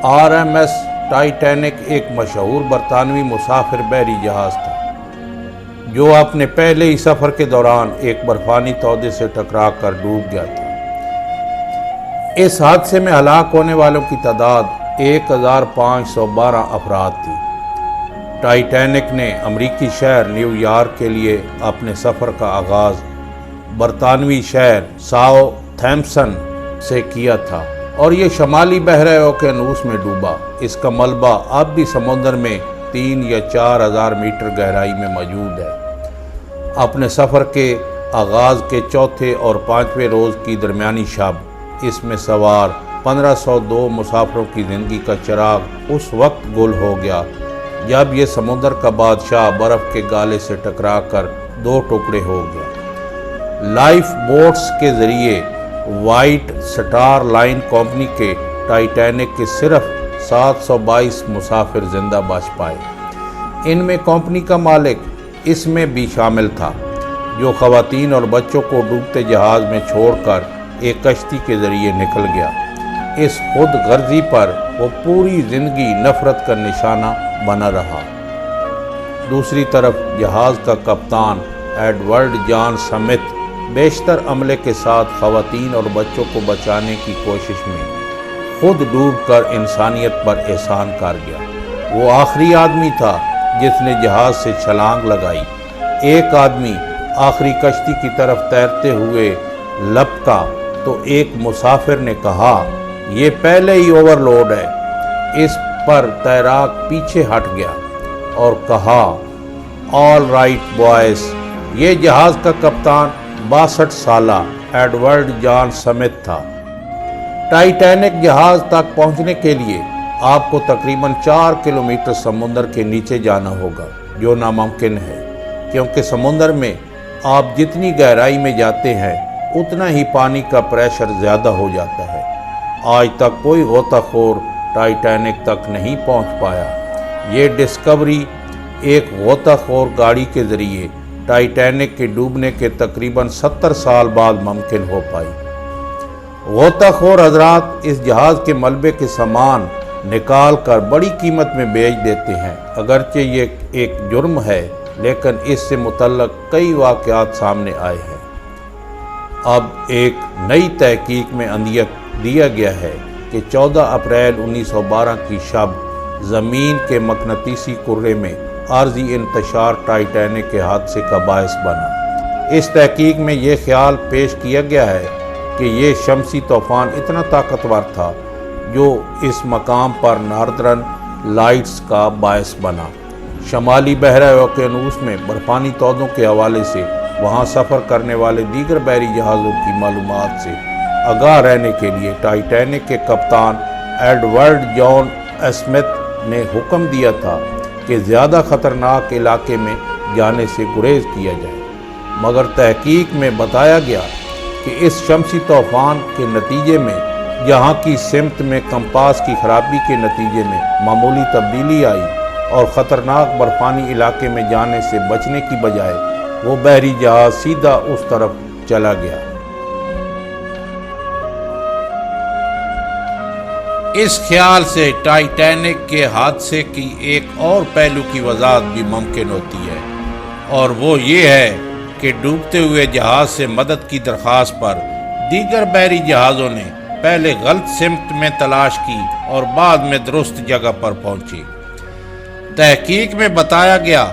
RMS Titanic ایک مشہور برطانوی مسافر بحری جہاز تھا جو اپنے پہلے ہی سفر کے دوران ایک برفانی تودے سے ٹکرا کر ڈوب گیا تھا۔ اس حادثے میں ہلاک ہونے والوں کی تعداد 1512 افراد تھی۔ ٹائٹینک نے امریکی شہر نیو یارک کے لیے اپنے سفر کا آغاز برطانوی شہر ساؤ تھیمپسن سے کیا تھا اور یہ شمالی بحیرہ اوقیانوس میں ڈوبا۔ اس کا ملبہ اب بھی سمندر میں 3 یا 4 ہزار میٹر گہرائی میں موجود ہے۔ اپنے سفر کے آغاز کے چوتھے اور 5ویں روز کی درمیانی شب اس میں سوار 1502 مسافروں کی زندگی کا چراغ اس وقت گل ہو گیا جب یہ سمندر کا بادشاہ برف کے گالے سے ٹکرا کر 2 ٹکڑے ہو گیا۔ لائف بوٹس کے ذریعے وائٹ سٹار لائن کمپنی کے ٹائٹینک کے صرف 722 مسافر زندہ بچ پائے۔ ان میں کمپنی کا مالک اس میں بھی شامل تھا جو خواتین اور بچوں کو ڈوبتے جہاز میں چھوڑ کر ایک کشتی کے ذریعے نکل گیا۔ اس خود غرضی پر وہ پوری زندگی نفرت کا نشانہ بنا رہا۔ دوسری طرف جہاز کا کپتان ایڈورڈ جان سمتھ بیشتر عملے کے ساتھ خواتین اور بچوں کو بچانے کی کوشش میں خود ڈوب کر انسانیت پر احسان کر گیا۔ وہ آخری آدمی تھا جس نے جہاز سے چھلانگ لگائی۔ ایک آدمی آخری کشتی کی طرف تیرتے ہوئے لپکا تو ایک مسافر نے کہا، یہ پہلے ہی اوور لوڈ ہے۔ اس پر تیراک پیچھے ہٹ گیا اور کہا، آل رائٹ بوائز۔ یہ جہاز کا کپتان 62 سالہ ایڈورڈ جان سمتھ تھا۔ ٹائٹینک جہاز تک پہنچنے کے لیے آپ کو تقریباً 4 کلومیٹر سمندر کے نیچے جانا ہوگا، جو ناممکن ہے کیونکہ سمندر میں آپ جتنی گہرائی میں جاتے ہیں اتنا ہی پانی کا پریشر زیادہ ہو جاتا ہے۔ آج تک کوئی غوطہ خور ٹائٹینک تک نہیں پہنچ پایا۔ یہ ڈسکوری ایک غوطہ خور گاڑی کے ذریعے ٹائٹینک کے ڈوبنے کے تقریباً 70 سال بعد ممکن ہو پائی۔ غوطہ خور حضرات اس جہاز کے ملبے کے سامان نکال کر بڑی قیمت میں بیچ دیتے ہیں۔ اگرچہ یہ ایک جرم ہے لیکن اس سے متعلق کئی واقعات سامنے آئے ہیں۔ اب ایک نئی تحقیق میں اندیت دیا گیا ہے کہ 14 اپریل 1912 کی شب زمین کے مقناطیسی کرے میں عارضی انتشار ٹائٹینک کے حادثے کا باعث بنا۔ اس تحقیق میں یہ خیال پیش کیا گیا ہے کہ یہ شمسی طوفان اتنا طاقتور تھا جو اس مقام پر ناردرن لائٹس کا باعث بنا۔ شمالی بحیرہ اوقیانوس میں برفانی تودوں کے حوالے سے وہاں سفر کرنے والے دیگر بحری جہازوں کی معلومات سے آگاہ رہنے کے لیے ٹائٹینک کے کپتان ایڈورڈ جان اسمتھ نے حکم دیا تھا کہ زیادہ خطرناک علاقے میں جانے سے گریز کیا جائے، مگر تحقیق میں بتایا گیا کہ اس شمسی طوفان کے نتیجے میں یہاں کی سمت میں کمپاس کی خرابی کے نتیجے میں معمولی تبدیلی آئی اور خطرناک برفانی علاقے میں جانے سے بچنے کی بجائے وہ بحری جہاز سیدھا اس طرف چلا گیا۔ اس خیال سے ٹائٹینک کے حادثے کی ایک اور پہلو کی وضاحت بھی ممکن ہوتی ہے، اور وہ یہ ہے کہ ڈوبتے ہوئے جہاز سے مدد کی درخواست پر دیگر بحری جہازوں نے پہلے غلط سمت میں تلاش کی اور بعد میں درست جگہ پر پہنچے۔ تحقیق میں بتایا گیا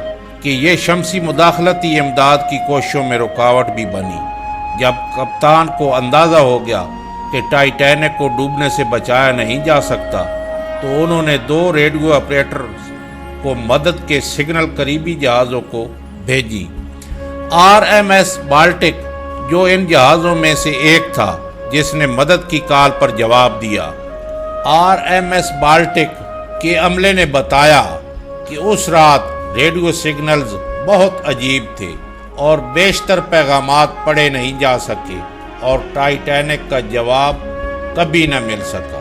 کہ یہ شمسی مداخلتی امداد کی کوششوں میں رکاوٹ بھی بنی۔ جب کپتان کو اندازہ ہو گیا کہ ٹائٹینک کو ڈوبنے سے بچایا نہیں جا سکتا تو انہوں نے 2 ریڈیو آپریٹرز کو مدد کے سگنل قریبی جہازوں کو بھیجی۔ RMS بالٹک جو ان جہازوں میں سے ایک تھا جس نے مدد کی کال پر جواب دیا۔ RMS بالٹک کے عملے نے بتایا کہ اس رات ریڈیو سگنلز بہت عجیب تھے اور بیشتر پیغامات پڑھے نہیں جا سکے اور ٹائٹینک کا جواب کبھی نہ مل سکا۔